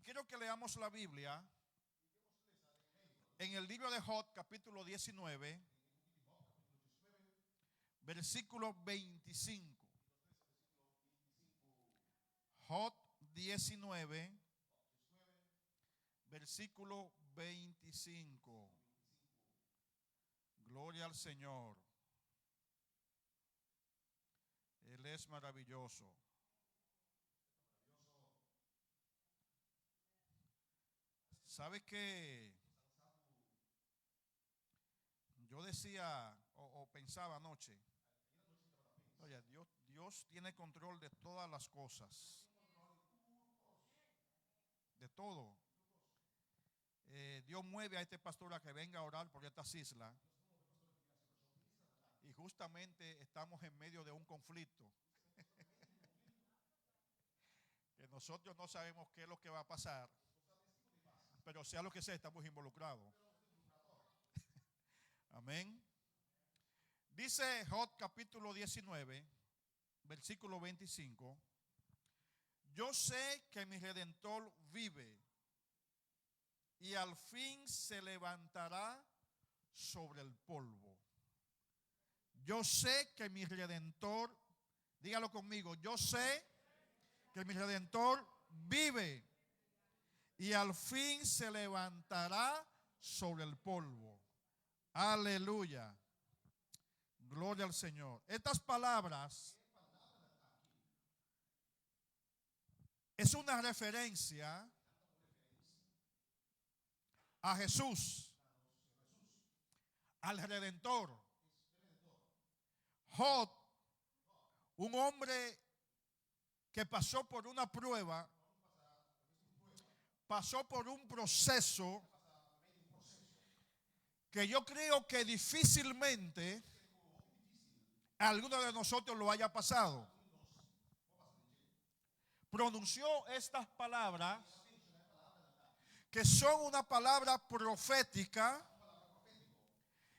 quiero que leamos la Biblia en el libro de Job, capítulo 19, versículo 25. Job 19, versículo 25. Gloria al Señor. Él es maravilloso. ¿Sabe qué? Yo decía o pensaba anoche, oye, Dios tiene control de todas las cosas, de todo. Dios mueve a este pastor a que venga a orar por estas islas. Y justamente estamos en medio de un conflicto. Que nosotros no sabemos qué es lo que va a pasar. Pero sea lo que sea, estamos involucrados. Amén. Dice Job capítulo 19, versículo 25. Yo sé que mi Redentor vive y al fin se levantará sobre el polvo. Yo sé que mi Redentor, dígalo conmigo, yo sé que mi Redentor vive y al fin se levantará sobre el polvo. Aleluya. Gloria al Señor. Estas palabras es una referencia a Jesús, al Redentor. Job, un hombre que pasó por una prueba, pasó por un proceso que yo creo que difícilmente alguno de nosotros lo haya pasado. Pronunció estas palabras que son una palabra profética,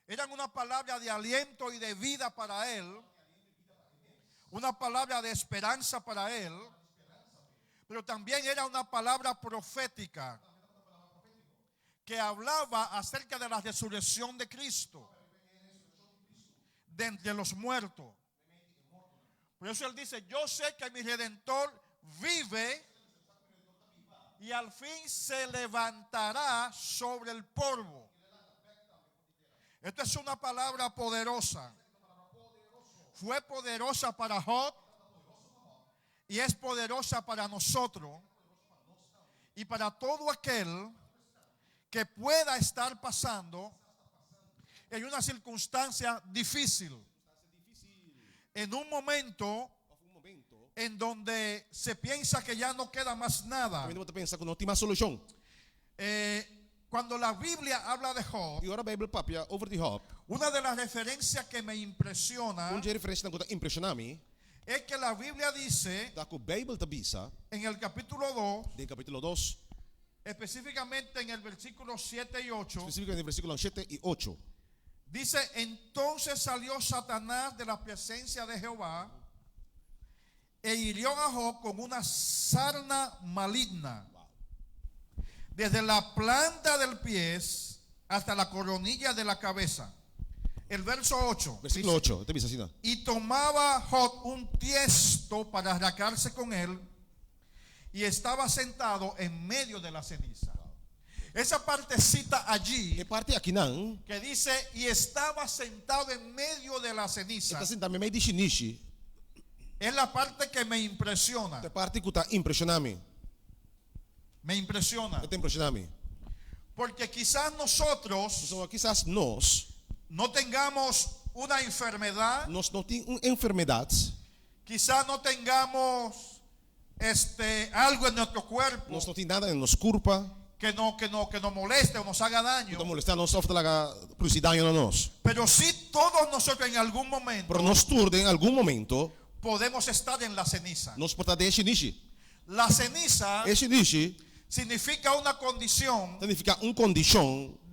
eran una palabra de aliento y de vida para él, una palabra de esperanza para él, pero también era una palabra profética que hablaba acerca de la resurrección de Cristo de entre los muertos. Por eso él dice, yo sé que mi Redentor vive y al fin se levantará sobre el polvo. Esta es una palabra poderosa. Fue poderosa para Job y es poderosa para nosotros y para todo aquel que pueda estar pasando en una circunstancia difícil, en un momento en donde se piensa que ya no queda más nada. Cuando la Biblia habla de Job, una de las referencias que me impresiona es que la Biblia dice en el capítulo 2, específicamente en el versículo 7 y 8, dice, entonces salió Satanás de la presencia de Jehová e hirió a Job con una sarna maligna, desde la planta del pie hasta la coronilla de la cabeza. El verso 8. Versículo 8. Dice, y tomaba Job un tiesto para arrancarse con él, y estaba sentado en medio de la ceniza. Esa partecita allí que dice, y estaba sentado en medio de la ceniza, es la parte que me impresiona. Me impresiona. Porque quizás nosotros no tengamos una enfermedad. Quizás no tengamos algo en nuestro cuerpo que nos moleste o nos haga daño. Pero sí, todos nosotros en algún momento podemos estar en la ceniza. La ceniza significa una condición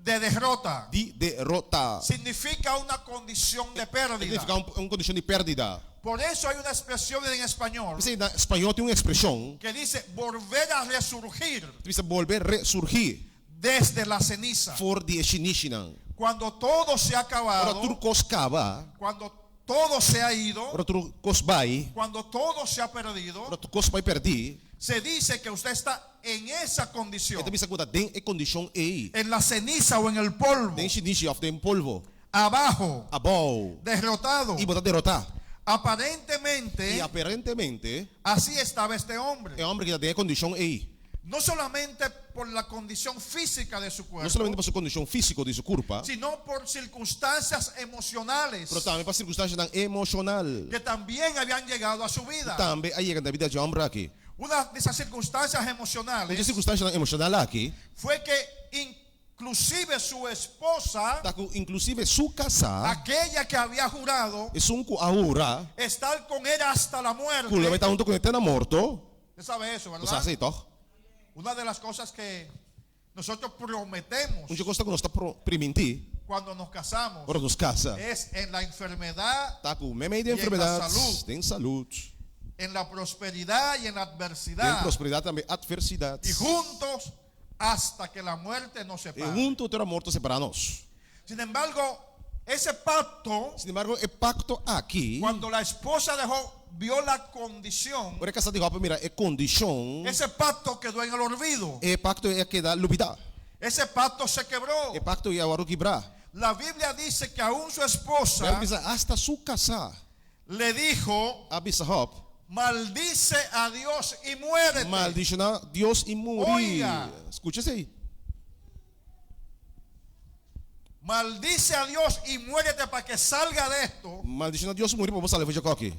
de derrota. di derrota. Significa una condición de pérdida. Significa condição de pérdida. Por eso hay una expresión en español Você, na espanhol tem uma expressão que dice volver a resurgir que diz volver resurgir desde la ceniza. voor die eshinishinan. Cuando todo se ha Ora acabado, turcos kaba, cuando todo se ha ido, ora turcos bai, cuando todo se ha perdido, ora turcos bai perdi. se dice que usted está en esa condición, Então bisa kuta den e condição ei. en la ceniza o en el polvo, Den shinishi of den polvo. abajo, Abau. derrotado. E botar derrotar. Aparentemente, E aparentemente así estaba este hombre. é um homem que tem a condição ei. No solamente por la condición física de su Não cuerpo, somente para sua condição física de sua culpa, sino por circunstancias emocionales mas também para circunstâncias emocional. que también habían llegado a su vida. Também aí chega na vida de homem aqui. Una de esas circunstancias Uma emocionales circunstância emocional aqui, fue que inclusive su esposa, tá com inclusive sua casa, aquella que había jurado é um ahora, estar con él hasta la muerte. que vai estar junto com ele na morto. Usted sabe eso, Você ¿verdad? aceitou? Una de las cosas que nosotros prometemos Onde costa que nós está permitir, cuando nos casamos ora nos casa, es en la enfermedad, tá com meio de E na enfermidades, saúde. tem saúde, en la prosperidad y en la tem adversidad, prosperidade também, y adversidades. juntos hasta que la muerte nos E separe. junto terá morto separar-nos. Sin embargo, ese pacto, Sin embargo, o pacto aqui, cuando la esposa vio la condición, por casa de roupa, mira, é condição, esse pacto quedó en el olvido. é pacto é que dá lubida, Ese pacto se quebró. é pacto é agora quebrar. La Biblia dice que aún su Ela esposa avisa hasta sua casa, le dijo, avisa hop, maldice a Dios y muérete. maldiciona Deus e morir. Oiga. Escucha isso aí. Maldice a Dios y muérete para que salga de esto Maldiciona Deus e morir para você levar de aqui.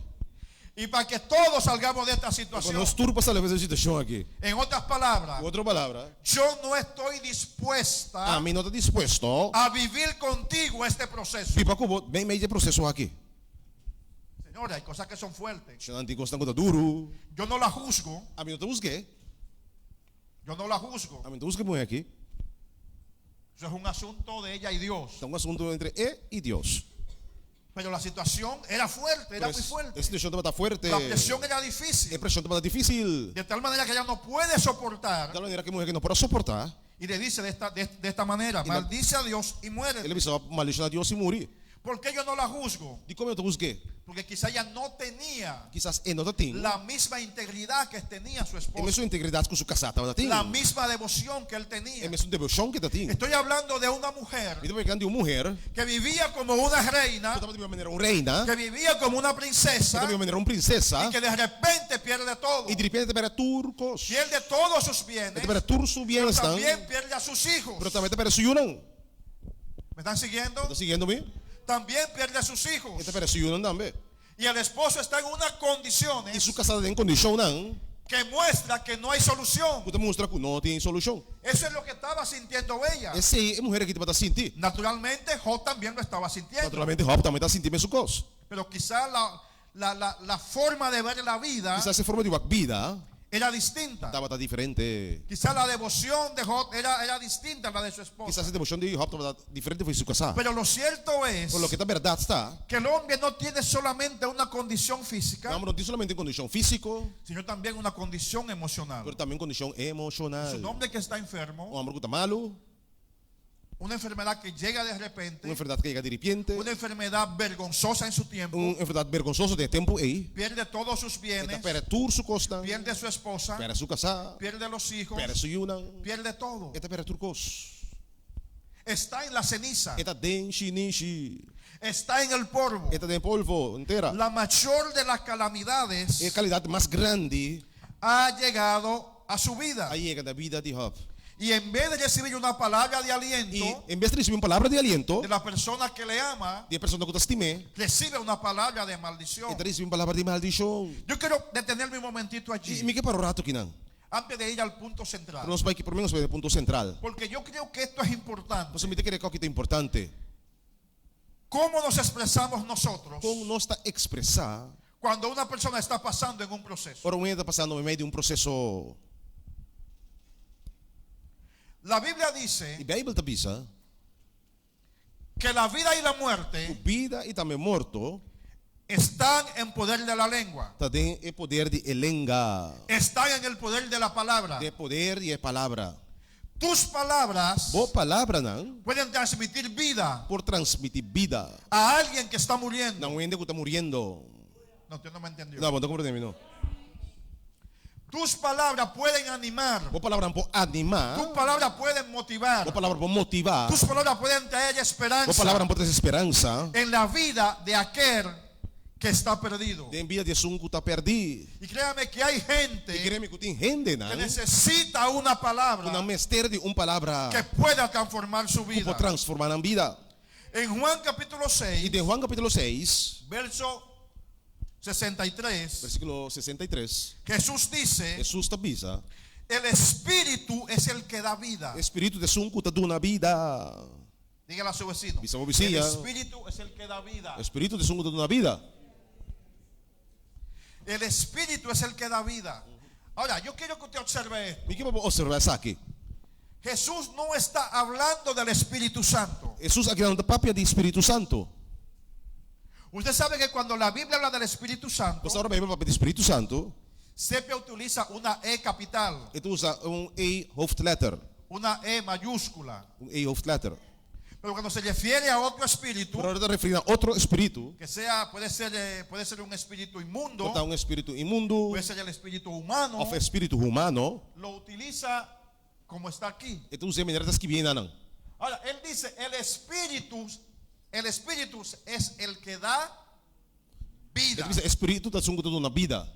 y para que todos salgamos de esta Quando situación. nós tudo para levar essa situação aqui. En otras palabras, Outra palavra, yo no estoy dispuesta a mim não está disposto a vivir contigo este proceso. e para que bem meio de processo aqui. Señores, hay cosas que son fuertes. Se não tem coisa tão duro, Yo no la juzgo, a mim não te busquei, yo no la juzgo. a mim não te busquei muito aqui. Eso es un asunto de ella y Dios. É um assunto entre e Deus. Pero la situación era fuerte, era muy fuerte. Essa situação está forte. La presión era A difícil. pressão está difícil. De tal manera que ella no puede soportar. Da maneira que a mulher que não pode suportar, Y le dice de esta manera, Y la- maldice a Dios y muérete. ele precisa maldicionar Deus e morir. ¿Por qué yo no la juzgo? De como eu te busquei? Porque quizá ella no tenía Quizás ele não tem la misma integridad que tenía su a esposa. mesma integridade com sua casada, não tem? La misma devoción que él A tenía. mesma devoção que tem. Estoy hablando de una mujer E depois de uma mulher, que vivía como una reina, que estava de uma maneira uma reina, que vivía como una que princesa estava de uma maneira uma princesa, y que de repente pierde todo. e de repente para turcos, Pierde todos sus bienes, para turcos pero bienes estão, también pierde a sus hijos. pero também para suyunang. ¿Me están siguiendo? Está seguindo-me? También pierde a sus hijos. Está para suyunang também. Y el esposo está en unas E condiciones sua casada tem condição não, que muestra que no hay solución. que mostra que não tem solução. Eso es lo que estaba sintiendo ella. Essa é a mulher que te vai sentir. Naturalmente, Job también lo estaba sintiendo. Naturalmente, Job também está sentindo mesmo coisa. Pero quizá la forma de ver la vida Quizás essa forma de vida era distinta. estava diferente. Quizá la devoción de Job era distinta a la de su esposa. Quizás a devoção de Job estava diferente foi sua casada. Pero lo cierto es Por lo que a verdade está, que el hombre no tiene solamente una condición física, não tem somente condição física, sino también una condición emocional. mas também condição Es emocional. un hombre que está enfermo, Um homem que está malo, una enfermedad que llega de repente, uma enfermidade que chega de repente, una enfermedad vergonzosa en su tiempo, uma enfermidade vergonzosa de tempo aí, pierde todos sus está bienes, para tudo sua costa, pierde a su esposa, para sua casa, pierde los hijos, para sua yunang, pierde todo. está para tudo cos. Está en la ceniza, Está denshi nishi, está en el polvo. está de polvo inteira. La mayor de las calamidades É a qualidade mais grande ha llegado a su vida. aí chega da vida de Job. Y en vez de recibir una palabra de E aliento em vez de receber uma palavra de aliento de la persona que le ama, de pessoa que te estimé, recibe una palabra de maldición. ele recebe uma palavra de maldição. Yo quiero detenerme un momentito E allí, me que para o rato que não. antes de ir al punto central. Nós vai que por menos vai ponto central. Porque yo creo que esto es importante. Você me tem que recordar que é importante. ¿Cómo nos expresamos nosotros Como nós está expressar, cuando una persona está pasando en un proceso? ora um está passando no meio de um processo. La Biblia E dice a Bíblia avisa que la vida y la muerte vida e também morto, están en poder de la lengua, também é poder de elenga, están en el poder de la palabra. de poder e palavra. Tus palabras Boa palavra não, pueden transmitir vida por transmitir vida. a alguien que está muriendo. Não é que está morrendo. No, usted no me entendió. Não, não compreende, não. Tus palabras pueden animar. Boa palavra pode animar. Tus palabras pueden motivar. Boa palavra pode motivar. Tus palabras pueden traer Boa esperanza palavra pode ter esperança. en la vida de aquel que está perdido. De envia de um que está perdido. Y créame que hay E gente queremos que tem gente, não? que necesita una palabra Uma mestre de palavra que pueda transformar su que vida. pode transformar a vida. En Juan capítulo E 6, de Juan capítulo 6, verso 63, versículo 63, Jesús dice, Jesus avisa: el espíritu es el que da vida. Espírito de um que está dando vida. Dígale a su vecino. Dice a su El vecina. espíritu es el que da vida. Espírito de um que está dando vida. El espíritu es el que da vida. Ahora, yo quiero que usted observe esto. E que vamos observar isso aqui? Jesús no está hablando del Espíritu Santo. Jesus aqui não está papia de Espírito Santo. Usted sabe que cuando la Biblia habla del Espíritu Santo, Você agora vai ver o papel de Espírito Santo. siempre utiliza una E capital, E tu usa E hoofdletter. una E mayúscula. E hoofdletter. Pero cuando se refiere a otro espíritu, Pero ahora referindo a outro espírito. que sea, puede ser un espíritu inmundo, Botar espírito imundo. puede ser el espíritu humano, Of espírito humano. lo utiliza como está aquí. E tu usa a maneira que viene não. Ahora, él dice, el espíritu es el que da vida. Ele diz espírito da um que está dando vida.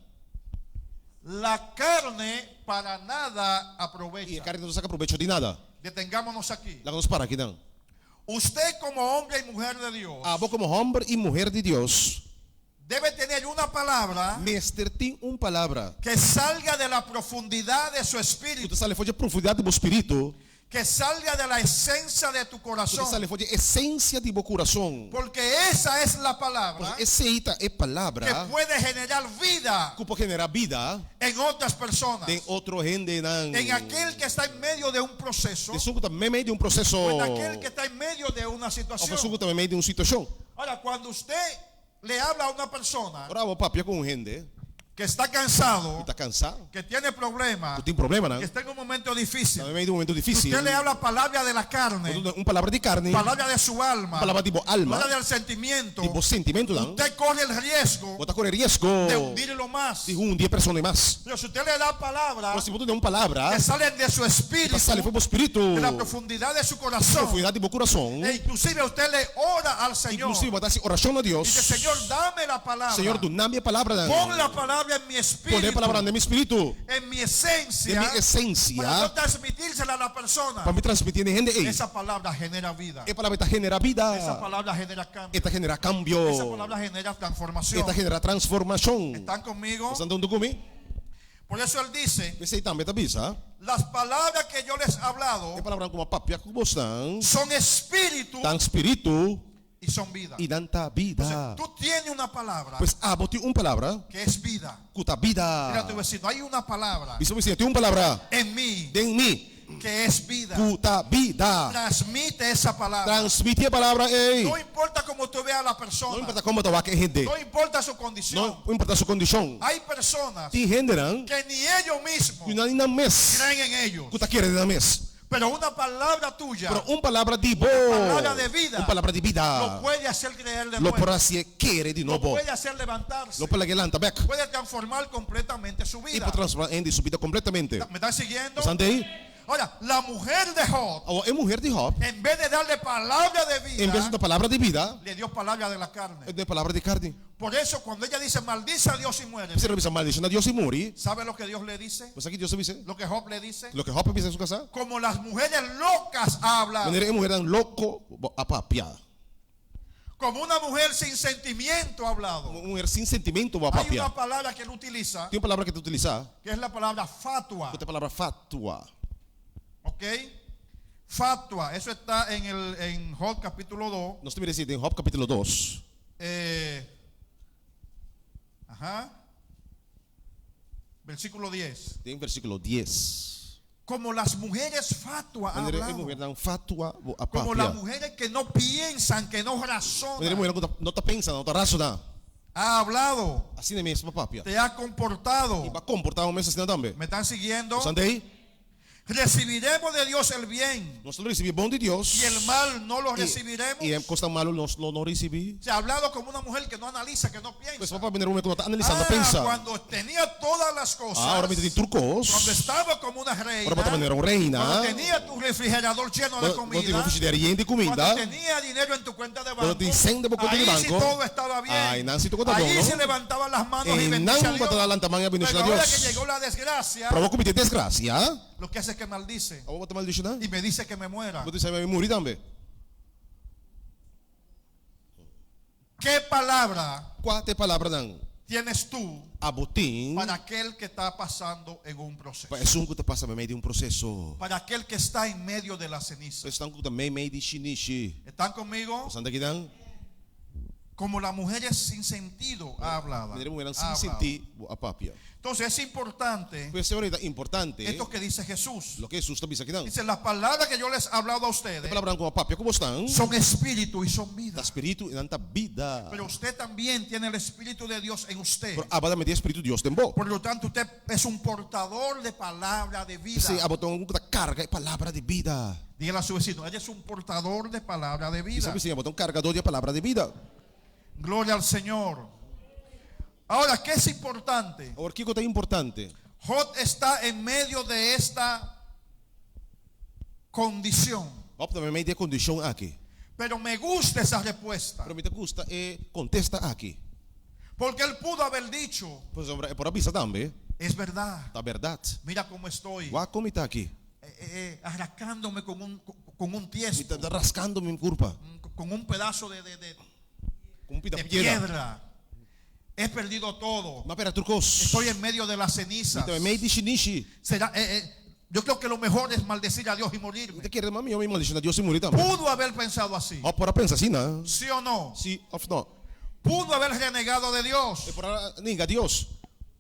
La carne para nada E a aprovecha. carne não saca proveito de nada. Detengámonos aquí. Lá nos para aqui não. Usted como hombre y mujer de Dios A boa como homem e mulher de Deus. debe tener una palabra Mestre tem palavra. que salga de la profundidad de su Tu espíritu, sale fora de profundidade do espírito. que salga de la esencia de tu Tu corazón, sale fora de essência de meu coração. porque esa es la palabra Essa é que palavra puede generar vida que pode generar vida. en otras personas, Tem outro gente não. en aquel que está en medio de un proceso, De suco também meio de processo. o en aquel que está en medio de una Ou situación. suco também meio de situação. Ahora, cuando usted le habla a una persona Ora, o papia com gente que está cansado, está cansado. que tiene problemas, Tu tem problema não? que está en un momento difícil, Também meio de momento difícil. usted le habla palabra de la carne, Palavra de carne. palabra de su alma, Palavra tipo alma. palabra del sentimiento, Tipo sentimento não. usted corre el riesgo Bota correr risco. de hundirlo más. De dia persona mais. Pero si usted le da palabras Mas se você der palavra, que salen de su espíritu, que sale foi o espírito. de la profundidad de su corazón, Profundidade do coração. e inclusive usted le ora al Señor, Inclusive botar oração a Deus. dice, Señor, dame la palabra, Senhor, do nome a palavra. pon la palabra en mi Poner espíritu, palavra no meu espírito. en mi De esencia, minha essência. para yo transmitírsela a la persona. Para me transmitir em gente. Esa palabra genera vida. E palavra está genera vida. Esa palabra genera cambio. Está genera cambio. Esa palabra genera transformación. Está genera transformação. ¿Están conmigo? Estão andando comigo? Por eso él dice, Você também está bisa? las palabras que yo les he hablado É palavra como papia como estão. son espíritu Tan espírito y son vida. e danta vida. Tú tienes una palabra Pois bote palavra. que es vida. Cuta Mira a tu vida. vecino, hay una palabra Isso você tem palavra. en mí Em mim. que es vida. Cuta vida. Transmite esa palabra. Transmite a palavra. Ei. No importa cómo tú veas a la Não persona, importa como tu vaca é gente. no importa su condición. Não importa a sua condição. Hay personas Tem gente não. que ni ellos mismos Que não na mes. creen en ellos. Cuta querer na mes. Pero una palabra tuya Pero palavra de boa. palabra de vida. Palavra de vida. lo puede hacer creer de Lo nuevo. para se querer de Lo novo. puede hacer levantarse. Lo para que lanta back. Puede transformar completamente su E vida. para transformar em sua vida completamente. ¿Me están siguiendo? Sante aí. Ahora, la mujer de Job, A mulher de Job, en vez de darle palabra de em vez vida, da palavra de vida, le dio palabra de la carne. é da palavra de carne. Por eso, cuando ella dice, maldice a Dios y muere, Você revisa maldição a Deus e morre. ¿sabe lo que Dios le dice? Você aqui Deus dice. Lo que Job le dice. Lo que Job pensa em sua casa. Como las mujeres locas ha hablado. Maneira é mulher louco a papia. Como una mujer sin sentimiento ha hablado. Uma mulher sem sentimento a Hay papia. una palabra que él utiliza, Tem uma palavra que tu utiliza, que es la palabra fatua. que é a palavra fatua. ¿Ok? Fatua. Eso está en Job capítulo 2. Nós temos em Job capítulo 2. Versículo 10. Tem versículo 10. como las mujeres fatua ha Wanneer een hablado. moeder ng fatwa o Como las apapya. mujeres que no piensan, que no Wanneer een razonan, moeder no ta pensa, no ta raso na. ha hablado, Assim na mesma papya. te ha comportado. Iba comportar mesmo assim na tambe. ¿Me están siguiendo? Sunday, Recibiremos de Dios el bien nós não recebemos bom de Deus. y el mal no lo recibiremos. E costa malo nós não recebemos. Se ha hablado como una mujer que no analiza, que no Pois piensa. papá viene um que não tá analisando, pensa. Cuando tenía todas las cosas, Ahora me tem cuando turcos. estaba como una reina, Ahora também era um reina. cuando tenía tu refrigerador lleno de Quando tem comida, refrigerador de comida. cuando tenía dinero en tu cuenta de Quando banco, tem 100 de conta de ahí sí banco. todo estaba bien. Aí não se tocou tá bom, Ahí não? se levantaban las manos y E bendicía a não Dios. batalha lá tamanho a Pero bendição a ahora que Deus. llegó la desgracia, Provoca me desgraça. lo que hace es que maldice Ako batal maldição na. y me dice que me muera. Buti sa may muri tambe. ¿Qué palabra Quate palavra nang tienes tú abutin. para aquel que está pasando en un proceso? Pa esung ko ta passa may de um processo. Para aquel que está en medio de la ceniza. So estang ko ta may de shinishi. ¿Están conmigo? Sanda kidang. Como las mujeres sin sentido hablaba. Menere mo Ha nang sin hablado. senti o apapya. Entonces es importante Pues ahorita importante esto que dice Jesús. lo que Jesus tabi sa kidang. Dice, las palabras que yo les he hablado a Te ustedes palavra ko apapya como estão? son espíritu y son Ta vida. espiritu inanta vida. Pero usted también tiene el Espíritu de Dios en usted. Por abada me de espiritu Dios tembo. Por lo tanto, usted es un portador de palabra de vida. Kasi abotong ko ta carga e palavra de vida. Dígale a su vecino, ella es un portador de palabra de vida. Sabi siya abotong cargador de palavra de vida. Gloria al Señor. Ahora, ¿qué es importante? Or kiko ta importante. Job está en medio de esta condición. Op ta may de kondisyon aki. Pero me gusta esa respuesta. Pero me te gusta e contesta aki. Porque él pudo haber dicho, Pues por avisa tambe. es verdad, Ta verdad. mira cómo estoy, Wa komita aki. arrancándome con un Mi tiesto, ta rascando mi curpa. con un pedazo de Kung pita piedra. piedra. He perdido todo. Mapera turcos. Estoy en medio de las cenizas. Ito may di shinishi. Será, yo creo que lo mejor es maldecir a Dios y morirme. Te quiere mami, eu me maldisyon na Dios e muri tambe. Pudo haber pensado así, O para pensa assim, na. ¿sí o no? Si of no. Pudo haber renegado de Dios. E por ninga Dios.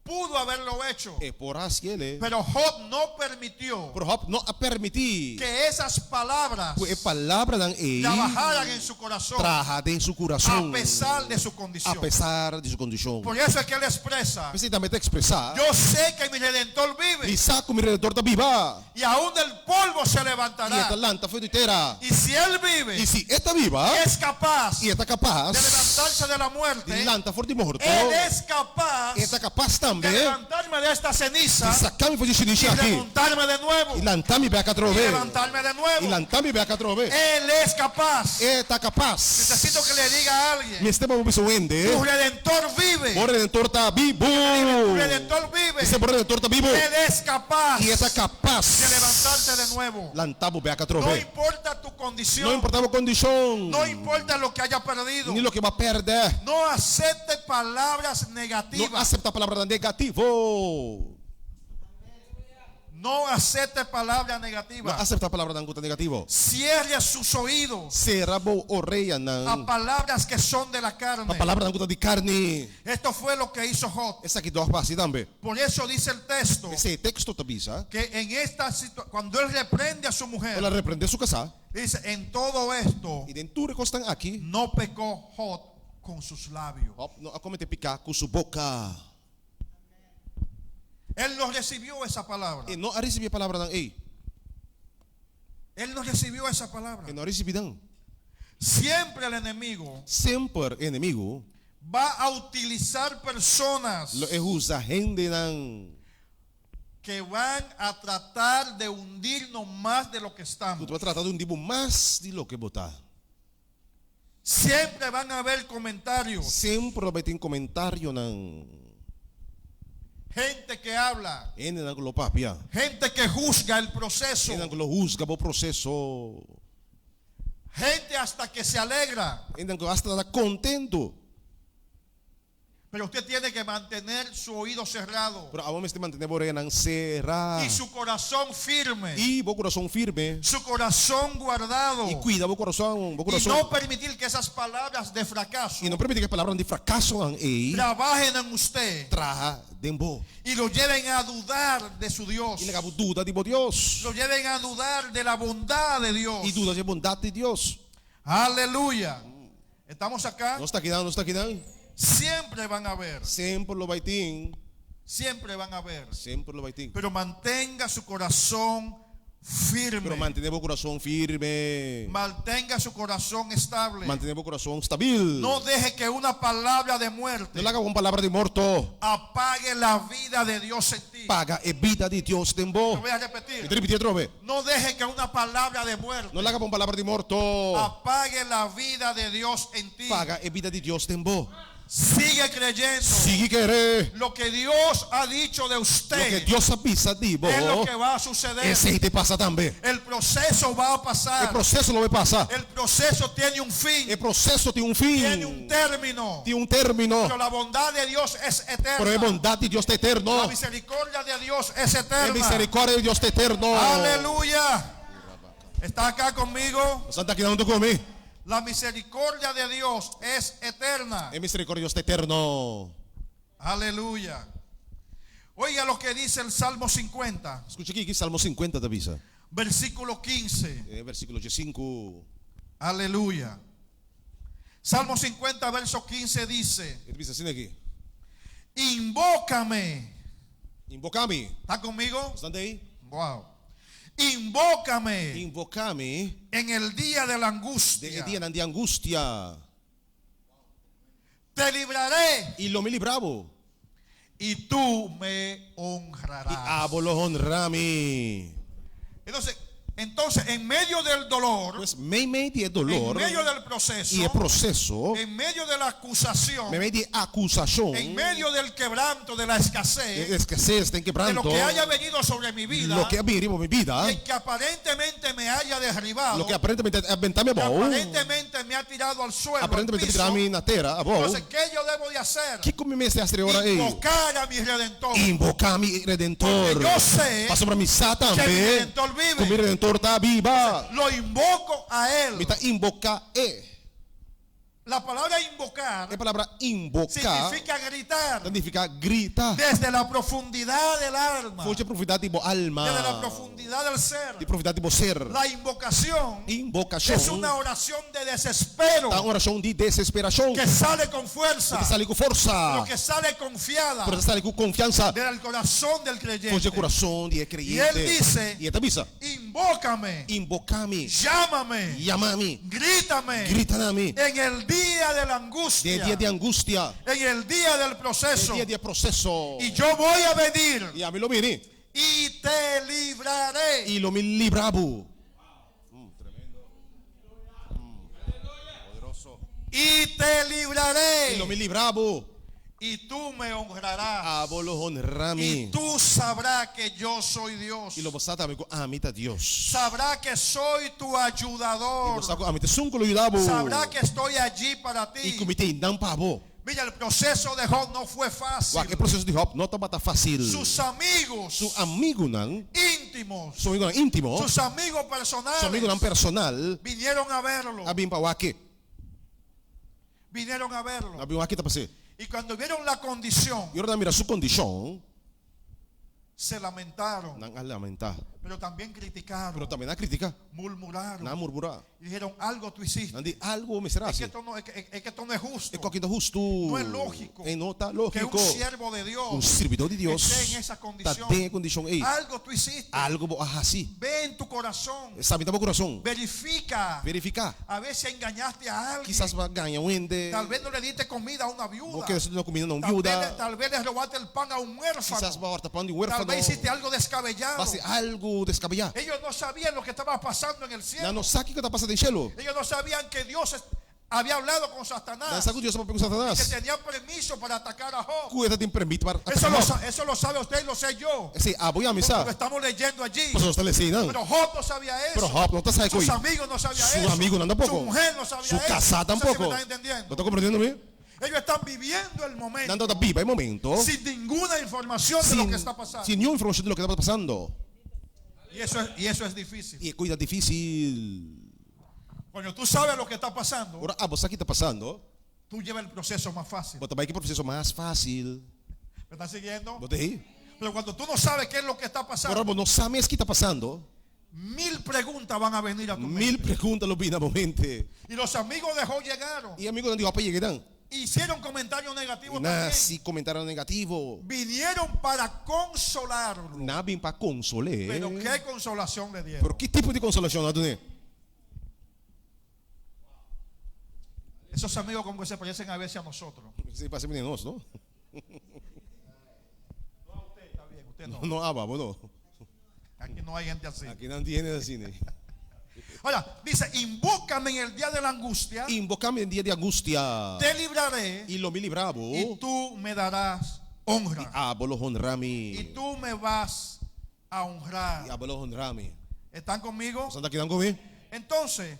Pudo haberlo hecho. E por asiele. Pero Job no permitió Por hop no a permitir. que esas palabras E palavra ng e trabajaran en su corazón traja de su coração. a pesar de su A condición. pesar de su condição. Por eso es que él expresa, Kasi também te expressar. yo sé que mi Redentor vive Isa como redentor da viva. y aún del polvo se E levantará. esta lanta foi inteira. Y si él vive, E se esta viva, es capaz e de esta capaz levantarse de la de muerte. lanta for de morto. Él es capaz Esta capaz de também levantarme de esta de ceniza sacar-me foi de y xinixi aqui. remontarme de nuevo E lantar-me bem a y trove. levantarme de E nuevo. lantar-me bem a trove. Él es capaz. Esta capaz. Necesito que le diga a alguien, Me estema mo wende. tu Redentor vive. O redentor tá vivo. Tu Redentor vive. Esse redentor tá vivo. Él es capaz E esta de capaz levantarte de nuevo. lantabo bem a No trove. importa tu Não condición, importava a condição. no importa lo que haya perdido, Ni lo que vai perder. no acepte palabras Não negativas. acepta a palavra negativo. No acepte palabras Não negativas. acepta a palavra negativo. Cierre sus oídos Será bo orelha a não. palabras que son de la A carne. palavra de carne. Esto fue lo que hizo Job. Essa aqui dá passe também. Por eso dice el texto Esse texto tabisa. que en esta situación, cuando él reprende a su mujer, Ela repreende su casa. dice, en todo esto E dentro que estão aqui. no pecó Job con sus labios. Não acomete picar com sua boca. Él no recibió esa palabra. E não recebi a palavra não. Ei. Él no recibió esa palabra. E não recebi não. Siempre el enemigo Sempre inimigo. va a utilizar personas Lo usa gente não. que van a tratar de hundirnos más de lo que estamos. Tu vai tratar de tipo mais de lo que botar. Siempre van a haber comentarios, Sempre vai ter comentário não. gente que habla, Ene não lo papia. gente que juzga el proceso, Ene não lo juzga o processo. gente hasta que se alegra. Ene não hasta está contento. Pero usted tiene que mantener su oído cerrado Pero awak mesti mantener borea nang será. y su corazón firme, E bo coração firme. su corazón guardado, E cuida bo coração, bo y coração. no permitir que esas palabras de fracaso E não permite que a palavra de fracasso ang trabajen en usted traha dembo. y lo lleven a dudar de su Dios, E nagabo duda de bo Deus. lo lleven a dudar de la bondad de Dios. E duda de bondade de Deus. Aleluya. ¿Estamos acá? Não está aqui não, não está aqui não. Siempre van a ver, Sempre lo vai ter. siempre van a ver. Sempre lo vai ter. Pero mantenga su corazón Pero firme, mantener o coração firme. mantenga su corazón estable. Mantener o coração stabil. No deje que una palabra de Não muerte laga uma palavra de morto. apague la vida de Dios en ti. Paga a vida de Deus Lo dembo. voy a E repetir. te repetir trove. No deje que una palabra de muerte Não laga uma palavra de morto. apague la vida de Dios en ti. Paga a vida de Deus dembo. Sigue creyendo. Sigue querer. Lo que Dios ha dicho de Lo que usted Deus avisa de bo. es lo que va a suceder. Esse aí te passa também. El proceso va a O pasar. processo não vai passar. El proceso tiene un fin, O processo tem tiene un fim. término. Tem término. Pero la bondad de Dios es Pero a eterna. bondade de Deus é eterno. La misericordia de Dios es A eterna. misericórdia de Deus é eterno. Aleluya. ¿Está acá conmigo? Santa aqui junto comigo. La misericordia de Dios es eterna. A misericórdia de Deus é eterno. Aleluya. Oiga lo que dice el Salmo 50, Escute aqui, Salmo 50 da Bisa. versículo 15. Versículo 5. Aleluya. Salmo 50, verso 15 dice: Ele diz assim aqui. invócame. Invocame. ¿Está conmigo? Estão aí? Wow. Invócame Invocame en el día de la de angustia. dia de angústia. Te libraré E lo me libravo. y tú me E honrarás. abolo honrami. Entonces, en medio del dolor, Pues meio de en dolor medio del proceso, e é processo, en medio de la acusación, meio de acusação, en medio del quebranto, de la escassez, escassez, tem de quebranto, lo que haya venido sobre mi vida, lo que abrimos mi vida, y que aparentemente me haya derribado, lo que aparentemente aventame que bom, aparentemente me ha tirado al suelo, al aparentemente piso. tirami na terra, bom. Entonces, ¿qué yo debo de hacer? Que come me sestre ora aí? Invocar a mi Redentor. Invocar mi redentor. Porque yo sé Passou para mim que mi também. Redentor vive. Que mi redentor está viva. Lo invoco a Él. Me está invocar La palabra invocar a palavra invocar significa gritar significa grita. desde la profundidad del alma, Fonte de profundidade de alma. desde la profundidad del ser. De profundidade de ser. La invocación Invocação. es una oración de desespero Tá uma oração de desesperação. que sale con fuerza, Você sale com força. pero que sale confiada Você sale com confiança. del corazón del Fonte creyente. de coração de Y creyente. él dice: E esta missa. invócame, Invocar-me. llámame, Llamar-me. grítame Grita-me. en el día de la De angustia, dia de angústia. en el día del proceso, De dia de processo. y yo voy a venir E a mim lo vini. y te libraré. E lo me libravo. Y te libraré. E lo me libravo. Y tú me honrarás. Abolo Y honrami. tú sabrás que yo soy Dios. E lo bastata amigo amita Deus. Sabrás que soy tu E ayudador. bastata amita sunkulo yudabo. Sabrás que estoy allí para E ti. comite não pavo. Mira, el proceso de Job no fue fácil. O que processo de Job não tá bata fácil. Sus amigos Su amigo não. íntimos, Su amigo não íntimo. sus amigos Su personales amigo não personal. vinieron a verlo. Abim pa wake. Vinieron a verlo. Abim wake tá pase. Y cuando vieron la condición, E ora mira su condição. se lamentaron, Não lamentar. pero también criticaron, Pero também na crítica. murmuraron. Na murmurar. Y dijeron: algo tú hiciste. Não de algo me será Es que assim. esto no, es que esto no es justo. É qualquer justo. No es lógico. É não tá Que lógico. un siervo de Dios Servidor de Deus. esté en esa Tá condición. bem em condição. Ei, Algo tú hiciste. algo assim. Ve en tu corazón. Sabe, tá bom coração. Verifica. Verificar. A ver si engañaste a alguien. Quizás vai ganhar um ende. Tal vez no le diste comida a una viuda. Porque você não comida não Tal viuda. vez le robaste el pan a un huérfano. Quizás vai horta pão de Tal huérfano. vez hiciste algo descabellado. Vai ser algo descabellado. Ellos no sabían lo que estaba pasando en el Não, cielo. não sabe o que está passando em cielo. Ellos no sabían que Dios había hablado con Não Satanás, sabe o que Deus vai pegar com que Satanás. tenía permiso para atacar a Job. Cuida tem permite para Eso lo sabe usted y lo sé yo. Sim, voy a Porque missa. lo estamos leyendo allí. Pues não está lendo. Pero Job no sabía Pero eso. Job não está sabendo Sus coisa. amigos no sabían Su eso. amigo no tampoco. Su mujer no sabía Su eso. casada No sé si me tampoco. están entendiendo. Não está compreendendo-me? Ellos están viviendo el momento Nandito da viva il momento. sin ninguna información de lo que está pasando. Sin nenhuma informação de lo que está passando. Y eso es difícil. E coisa difícil. Cuando tú sabes lo que está pasando, Ora, você aqui está passando. tú llevas el proceso más fácil. Bota vai que o processo mais fácil. ¿Me estás siguiendo? Bota aí. Pero cuando tú no sabes qué es lo que está Ora, pasando, não sabe o que está passando. 1000 preguntas van a venir a tu 1000 mente. perguntas lo vi na mente. Y los amigos de Job llegaron. E amigo não digo, apa lleguei. Hicieron comentarios negativos Nasce también. comentário negativo. Vinieron para consolarlo. Nabem para consolar. Pero qué consolación le dieron. Por que tipo de consolação, Adonai? Esos amigos como que se parecen a veces a nosotros. Você passa por nós, não? No a usted, está bien, usted no. Não, aba, não. Aquí no hay gente así. Aqui não tem assim, né? Ahora, dice, invócame en el día de la angustia, Invocame em dia de angústia. te libraré E lo me libravo. y tú me darás honra. Abo lo Y honrami. tú me vas a E honrar. abo lo honrami. ¿Están conmigo? Santa aqui não comigo? Entonces,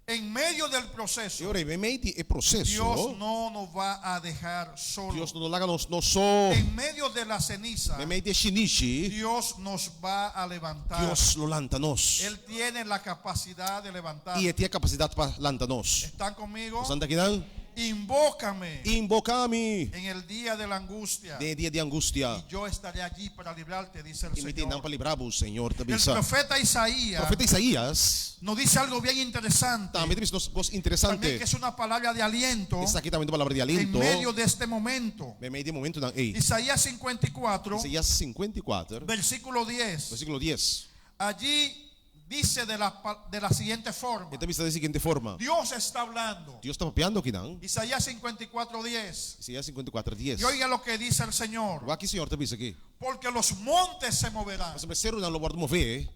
en medio del proceso, E ora, em meio de processo, Dios no nos va a dejar solo. Deus não larga nós só. En medio de la ceniza, Em meio de xinichi, Dios nos va a levantar. Deus lo lanta nós. Él tiene la capacidad de levantar. E tem a capacidade para lanta nós. ¿Están conmigo? Santa aqui não? Invócame Invocame en el día de la angustia. de dia de angústia. Y yo estaré allí para librarte, dice el E me tem Señor. para livrar o Senhor também. El O profeta Isaías profeta Isaías nos dice algo bien interesante. também tem uma coisa También interessante. que es una palabra de aliento Essa aqui também é uma palavra de en aliento. medio de este momento. Em meio de momento, não. Ei, Isaías 54, Isaías 54, versículo 10. versículo 10. Allí dice de la siguiente forma. Ele também está da seguinte forma. Dios está hablando. Deus está papeando aqui, não? Isaías 54, 10. Isaías 54, 10. Y oiga lo que dice el Señor. O aqui, Senhor, também isso aqui. Porque los montes se moverán Mas o ser não lo guarda mover.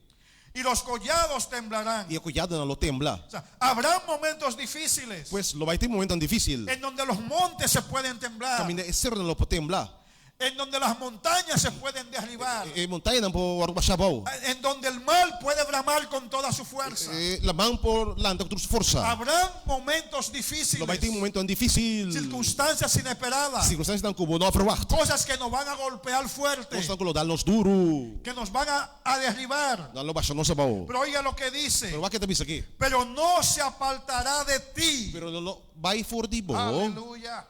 y los collados temblarán. E o cuidado não lo tembla. O sea, habrán momentos difíciles Pues lo vai ter um momento tão difícil. en donde los montes se pueden temblar, Também o ser não lo pode temblar. en donde las montañas se pueden derribar, E montanha não pode baixar bom. en donde el mar puede bramar con toda su fuerza. La mão por lanta com toda sua força. Habrán momentos Lo difíciles, vai ter um momento tão difícil. circunstancias inesperadas, Circunstâncias não como não aprovar. cosas que nos van a golpear fuerte, Coisas não dar nos duro. que nos van a derribar. Não lo baixa não se bom. Pero oiga lo que dice, Pero vai que também isso aqui. pero no se apartará de ti. Pero não lo vai for de bom. Aleluya.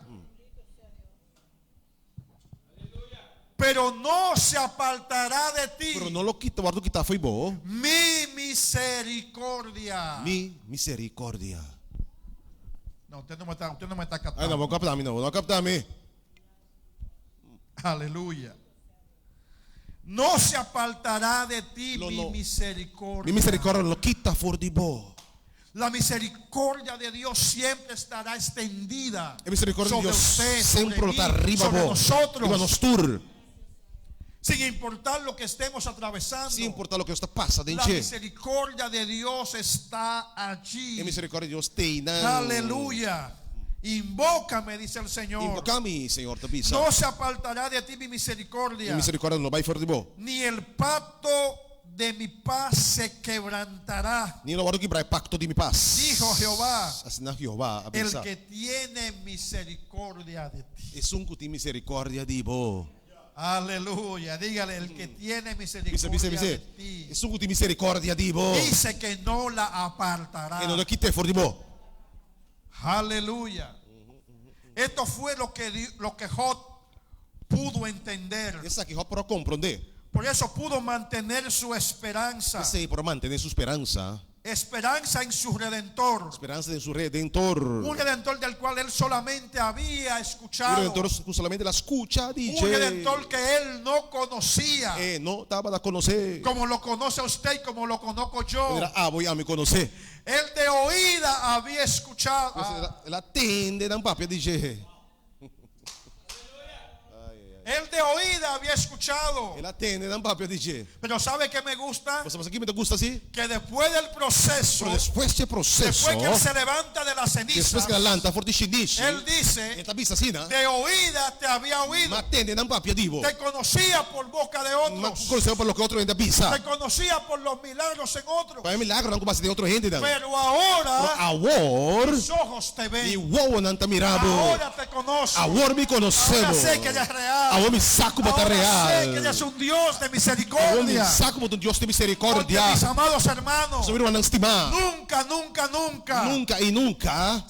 Pero no se apartará de ti Pero não lo quita, guarda que tá foi bom. mi misericordia. Mi misericórdia. No, usted no me está Ai, captando. não vou captar me não. Não captar me. Aleluya. No se apartará de ti No, mi no. misericordia. Mi misericórdia não lo quita for de bom. La misericordia de Dios siempre estará extendida A misericórdia de sobre Deus usted, sempre sobre está mí, arriba sobre bom. nosotros, Riba nos tur. sin importar lo que estemos atravesando. Sem importar o que está passa La dentro. misericordia de Dios está allí. A misericórdia de Deus tem não. Aleluya. Invócame, dice el Señor. Invocame, Senhor, também. No se apartará de ti mi Mi misericordia, misericórdia não vai for de bom. ni el pacto de mi paz se quebrantará. Nem lo guardo que para pacto de mi paz. Dijo Jehová, Assim na Jeová, a el pensar. que tiene misericordia de ti. Es un que tem misericórdia de bom. Aleluya. Dígale, el que tiene Dice, misericordia de ti. Es un que tem misericórdia de bom. Dice que no la apartará. E não lo quite for de bom. Aleluya. Esto fue lo que Job pudo entender. Essa aqui só para compreender. Por eso pudo mantener su esperanza. Essa aí para manter sua esperança. Esperanza en su Redentor. Esperança de seu Redentor. Un Redentor del cual él solamente había O escuchado. Redentor solamente la escucha, Un dice. Redentor que él no conocía. Não estava a conhecer. Como lo conoce usted y como lo conozco yo. Era, vou a me conhecer. Él de oída había escuchado. Ela atende, dá papo, diz. Él de oída había escuchado. Ela atende dan papel dice. Pero ¿sabe qué me gusta? Você mas aqui me gusta assim? Que después del proceso, Pero depois de processo, después que él se levanta de las depois cenizas, que ela lanta for de xiniche, él dice, ele tá vista assim, né? de oída te había oído. Mas atende dan papel divo. Te conocía por boca de Mas otros. conheceu pelo que outro ainda pisa. Te conocía por los milagros en otros. Para milagre não começa de outro gente dan. Pero ahora Awor, tus ojos te e ven. uou não tá mirabo. Ahora te conozco. Awor me Ahora conhecemos. sé que ella es real. Awor me saco bota Ahora sé que real. ella es un Dios de Awor me misericordia. saco bota Deus de Porque misericórdia. mis amados hermanos, Sobre não estimar. nunca Nunca e nunca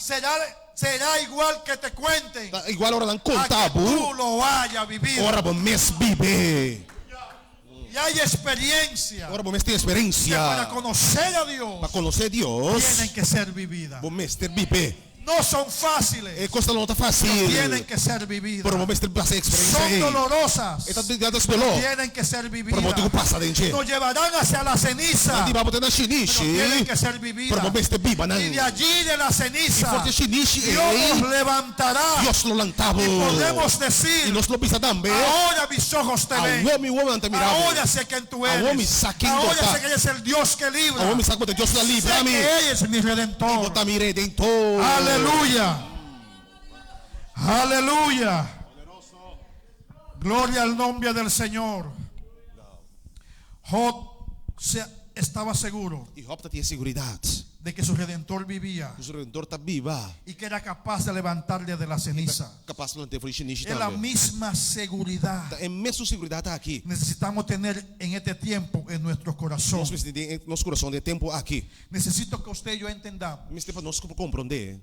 será igual que te cuenten tá igual ora não a que contabo. tú lo hayas vivido. Ora bom mes vive. Y hay experiencia Ora bom mes tem que para experiência. conocer a Dios Para conhecer Deus, tienen que ser vividas. bom mes ter viver. No son E fáciles, costa não tá fácil. tienen que ser vividas. Por bom mes ter passar experiência Son aí. dolorosas, E tá ligado esse dolor. tienen que ser Por vividas. motivo passa dente. Nos llevarán hacia la ceniza, Andi babo ter na pero tienen xiniche. que ser Por vividas. bom mes ter biba não. Y de allí de la E ceniza, for de xiniche, Dios nos levantará Deus lo lantavo. y podemos E decir, nós lo pisa também. ahora mis ojos te A ven. homem não tá mirando. Ahora sé quién tú A homem eres. sabe quem Ahora botar. sé que eres el Dios que libra. A homem sabe que Deus la Sé livra me. que Él es mi redentor. Botar mi redentor. Aleluya. Aleluya. Gloria al nombre del Señor. Job estaba seguro E Job tinha seguridade. de que su redentor vivía O seu redentor tá viva. y que era capaz de levantarle de la ceniza. Capaz de manter xiniche Es la também. misma seguridad É mesmo seguridade aqui. necesitamos tener en este tiempo en nuestro corazón. Nós precisamos de nosso coração de tempo aqui. Necesito que usted y yo entendamos Mas para nós compreender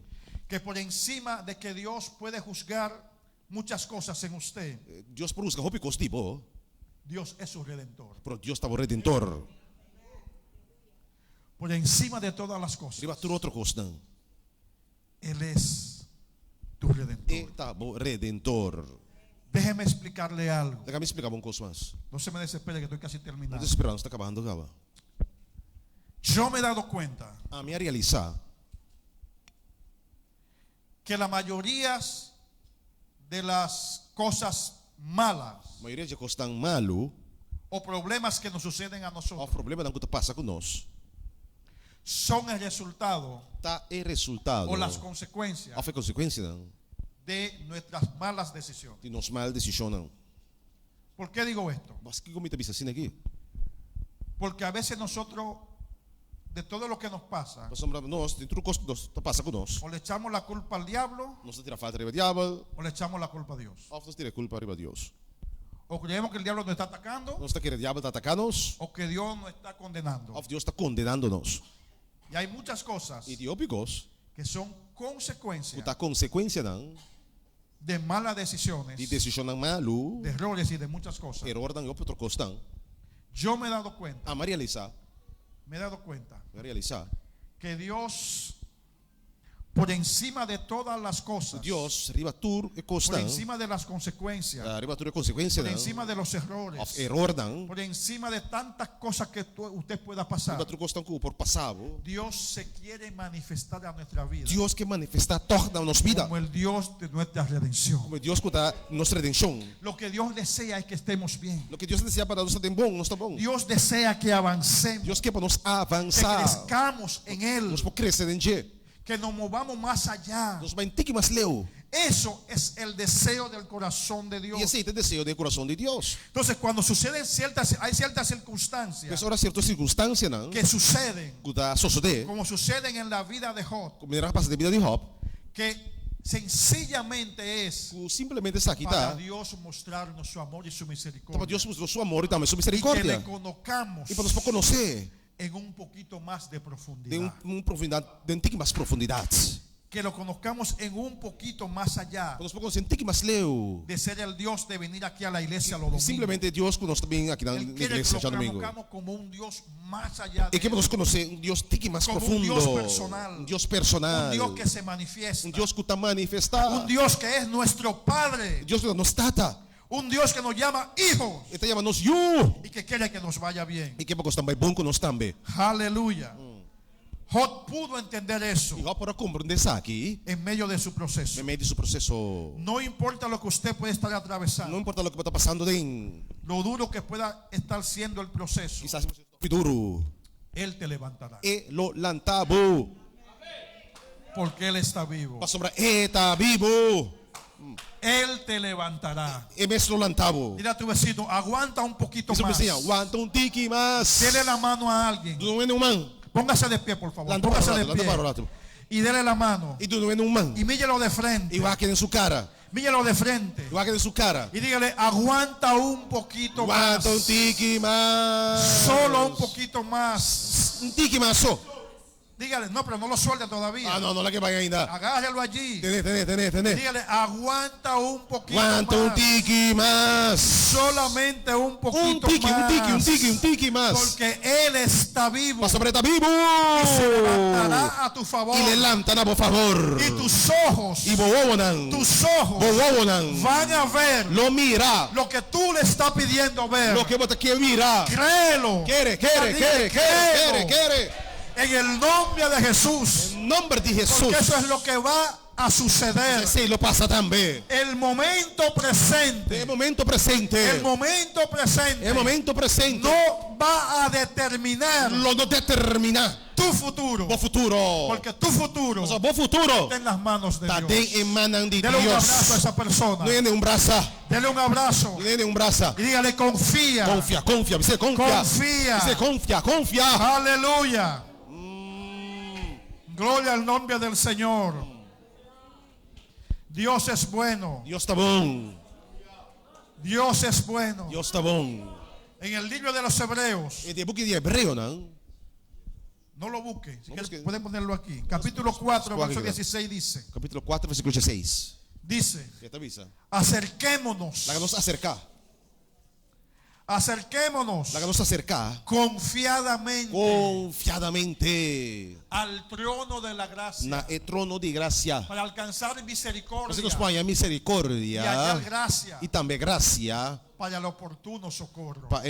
que por encima de que Dios puede juzgar muchas cosas en usted, Deus por usar roupa costibo, Dios es su redentor. pero Deus tá o redentor. Por encima de todas las cosas, Riba tudo outro costa. Él es tu redentor. E tá o redentor. Déjeme explicarle algo. Deixa me explicar uma coisa mais. No se me desespere que estoy casi Não terminando. desesperando, está acabando, acaba. Yo me he dado cuenta A minha realizar que la mayoría de las cosas malas a maioria de coisas tão malo, o problemas que nos suceden a o nosotros problema não que passa com nós, son el resultado tá é resultado. o las consecuencias Ou foi consequência não, de nuestras malas decisiones. de nós mal decisão. ¿Por qué digo esto? Mas que como está assim aqui? Porque a veces nosotros, de todo lo que nos pasa, Nós, de tudo que passa com nós, o le echamos la culpa al diablo nós tira falta riba diabo, o le echamos la culpa a Dios. ou nós tira culpa riba Deus. O creemos que el diablo nos está atacando Nós está querendo diabo está atacando-nos, o que Dios nos está condenando. ou Deus está condenando-nos. Y hay muchas cosas E de óbigos, que son que consecuencias tá consequência não, de malas decisiones, de decisão não malo, de errores y de muchas cosas. erro não é outro costa. Yo me he dado cuenta A realizar que Dios, por encima de todas las cosas, Deus riba tur e costa, por encima de las consecuencias, riba tur e consequência por não, encima de los errores, of error não, por encima de tantas cosas que usted pueda pasar, riba tur costa por passado. Dios se quiere manifestar a nuestra vida Deus que manifesta torna a nossa vida, como el Dios de nuestra redención. como Deus que dá nossa redenção. Lo que Dios desea es que estemos bien. O que Deus deseja para nós está bom, nós está bom. Dios desea que avancemos, Deus quer para nós que avançar, crezcamos en Él, nós podemos crescer em Dia, que nos movamos más allá. nós vai ter que mais leu. Eso es el deseo del corazón de E Dios. esse é o desejo do coração de Deus. Entonces, cuando suceden hay ciertas circunstancias Mas ora certas circunstâncias não, que suceden, que dá suceder, como suceden en la vida de Job, como era passa da vida de Job, que sencillamente es que simplesmente está aqui para tá. Dios mostrarnos su amor y su Para misericordia. Deus mostrar seu amor e também sua Y que misericórdia. le conozcamos E para nós conhecer en un poquito más de de profundidad. profundidade, de ter mais profundidade. Que lo conozcamos en un poquito más allá Para nós conhecer ter que mais leu. de ser el Dios de venir aquí a la iglesia los domingos. Simplesmente Deus que nós também aqui na Él quiere que igreja lo já domingo. conozcamos como un Dios más allá E de que para nós esto. conhecer um Deus que mais Como profundo, Dios personal. um Deus personal, Un Dios que se manifiesta. Deus que está manifestar, Un Dios que es nuestro Padre. Deus que nos trata, Un Dios que nos llama hijos Ele está chamando nós you, y que quiere que nos vaya bien. e que para nós também bom com nós também. Aleluya. Job pudo entender eso E Jó pode compreender isso aqui, en medio de su proceso. no meio do seu processo. No importa lo que usted puede estar atravesando, Não importa o que está passando em, lo duro que pueda estar siendo el proceso, quizás você está duro. Él te levantará. E lo lantabo. Porque Él está vivo. Para sombra, está vivo. Él te levantará. E mesmo lo lantabo. Dile a tu vecino, aguanta un poquito Isso más. assim, aguanta tique mais. Dele la mano a alguien. Tu não é um man. Póngase de pie, por favor. Lanta Póngase para de o lado, lanta para o pie. lado. Y dele la mano. E tu não é um man. Y míllelo de frente. E vai aqui em sua cara. Míllelo de frente. E vai aqui em sua cara. Y dígale, aguanta un poquito más. Aguanta tique mais. Solo un poquito más. Tique mais só. Dígale, no, pero no lo suelte todavía. Ah, não, não é que vai ainda. Agárrelo allí. Tenê. Dígale, aguanta un poquito Aguanta más. tique mais. Solamente un poquito Um más. tique mais. Porque Él está vivo. Para sombra, está vivo. Y se levantará a tu favor. E levanta, por favor. Y tus ojos, E voam. tus ojos Voam. van a ver Lo mira. lo que tú le estás pidiendo ver. Lo que você quer mirar. Créelo. Quere. En el nombre de Jesús. Em nome de Jesus. Porque eso es lo que va a suceder. Sim, lo passa também. El momento presente. É momento presente. El momento presente. É momento presente. No va a determinar Lo não determina tu futuro. o futuro. Porque tu futuro Mas o bom futuro está en las manos de está Dios. dentro em manas de Dele un abrazo a Deus. esa persona. Não é nenhum braço. Dele un abrazo. Não é nenhum braço. Y dígale, confía. Confia. Você confia. Confía. Você confia. Aleluya. Gloria al nombre del Señor. Dios es bueno. Deus está bom. Dios es bueno. Deus está bom. En el libro de los Hebreos, E de book de Hebreu, não? no lo busque, si No quiere, busque. pueden ponerlo aquí. Capítulo 4, verso Escoge. 16 dice, Capítulo 4, versículo 16. dice, Já te avisa. acerquémonos, La que nos acercar. acerquémonos La que nos acercar. confiadamente Confiadamente. al trono de la gracia Na trono de graça. para alcanzar misericordia Você nos põe a y misericórdia. hallar gracia E também graça. para el oportuno socorro. Para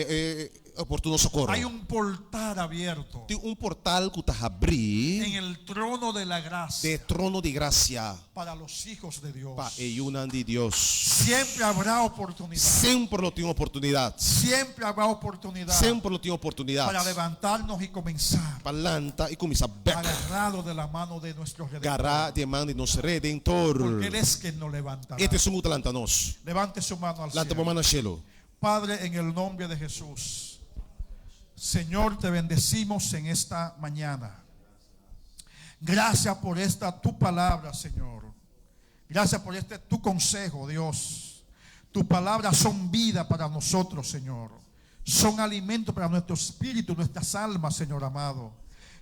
oportuno socorro. Hay un portal abierto Tem portal que está a abrir. en el trono de la gracia De trono de graça. para los hijos de Dios. Para a de Deus. Siempre habrá oportunidad. Sempre não tem oportunidade. Siempre habrá oportunidad Sempre não tem oportunidade. para levantarnos y comenzar Para lanta e começar back. agarrado de la mano de nuestro Redentor. Garra de mão de nosso Redentor. Porque Él es quien nos levantará. Este é o lanta nós. Levante su mano al Lanta por cielo. mano cielo. Padre, en el nombre de Jesús, Señor, te bendecimos en esta mañana. Gracias por esta tu palabra, Señor. Gracias por este tu consejo, Dios. Tus palabras son vida para nosotros, Señor. Son alimento para nuestro espíritu, nuestras almas, Señor amado.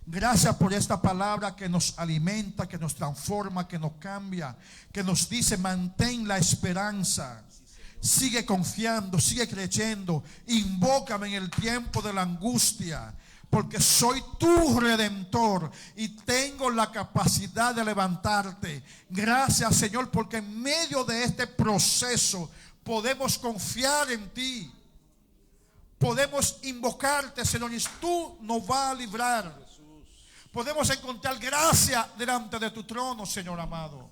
Gracias por esta palabra que nos alimenta, que nos transforma, que nos cambia, que nos dice mantén la esperanza. Sigue confiando, sigue creyendo. Invócame en el tiempo de la angustia, porque soy tu redentor y tengo la capacidad de levantarte. Gracias, Señor, porque en medio de este proceso podemos confiar en ti. Podemos invocarte, Señor, y tú nos vas a librar. Podemos encontrar gracia delante de tu trono, Señor amado.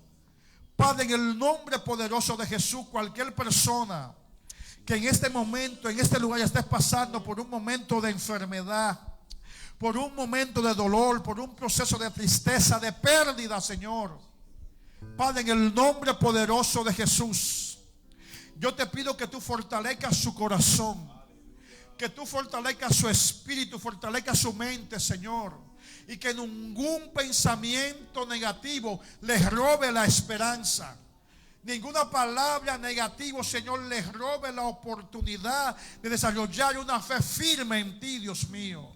Padre, en el nombre poderoso de Jesús, cualquier persona que en este momento, en este lugar estés pasando por un momento de enfermedad, por un momento de dolor, por un proceso de tristeza, de pérdida, Señor. Padre, en el nombre poderoso de Jesús, yo te pido que tú fortalezcas su corazón, que tú fortalezcas su espíritu, fortalezcas su mente, Señor. Y que ningún pensamiento negativo les robe la esperanza. Ninguna palabra negativa, Señor, les robe la oportunidad de desarrollar una fe firme en ti, Dios mío.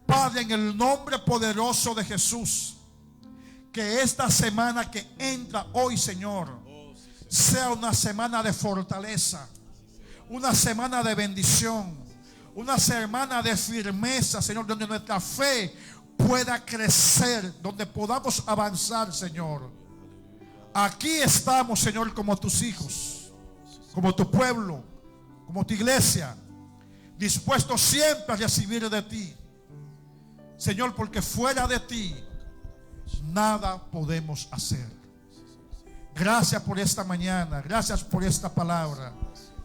Padre, en el nombre poderoso de Jesús, que esta semana que entra hoy, Señor, sea una semana de fortaleza, una semana de bendición, una semana de firmeza, Señor, donde nuestra fe pueda crecer, donde podamos avanzar, Señor. Aquí estamos, Señor, como tus hijos, como tu pueblo, como tu iglesia, dispuestos siempre a recibir de ti. Señor, porque fuera de ti nada podemos hacer. Gracias por esta mañana, gracias por esta palabra,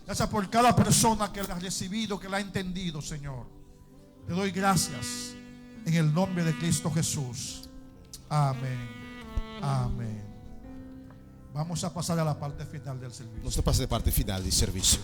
gracias por cada persona que la ha recibido, que la ha entendido, Señor. Te doy gracias en el nombre de Cristo Jesús. Amén. Amén. Vamos a pasar a la parte final del servicio. Nós estamos passando a parte final do serviço.